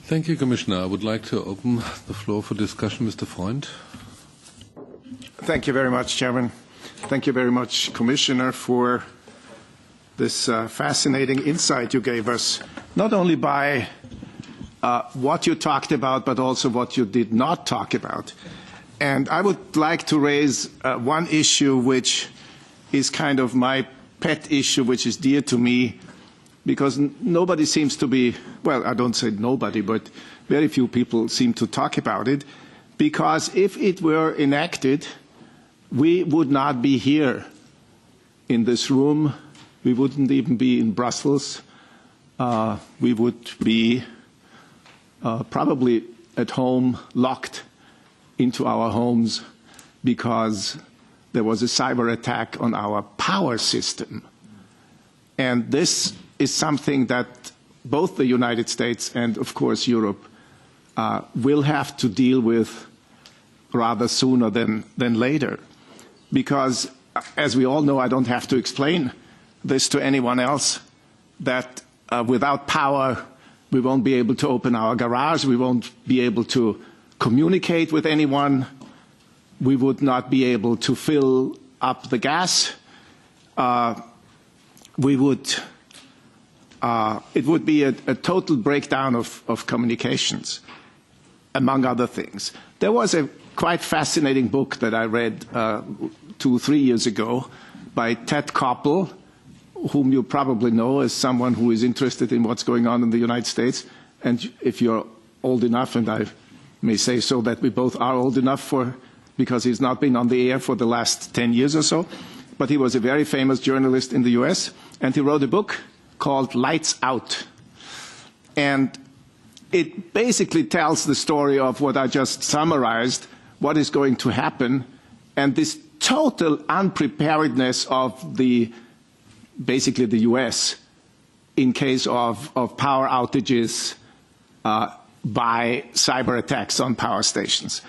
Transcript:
Thank you, Commissioner. I would like to open the floor for discussion. Mr. Freund. Thank you very much, Chairman. Thank you very much, Commissioner, for this fascinating insight you gave us, not only by what you talked about, but also what you did not talk about. And I would like to raise one issue which is kind of my pet issue, which is dear to me, because nobody seems to be, well, I don't say nobody, but very few people seem to talk about it, because if it were enacted, we would not be here in this room. We wouldn't even be in Brussels. We would be probably at home, locked into our homes, because there was a cyber attack on our power system. And this is something that both the United States and, of course, Europe will have to deal with rather sooner than later. Because, as we all know, I don't have to explain this to anyone else, that without power, we won't be able to open our garage, we won't be able to communicate with anyone, we would not be able to fill up the gas, it would be a total breakdown of communications, among other things. There was a quite fascinating book that I read 2-3 years ago by Ted Koppel, whom you probably know as someone who is interested in what's going on in the United States. And if you're old enough, and I may say so that we both are old enough because he's not been on the air for the last 10 years or so, but he was a very famous journalist in the US, and he wrote a book called Lights Out. And it basically tells the story of what I just summarized, what is going to happen, and this total unpreparedness of basically the US in case of power outages by cyber attacks on power stations.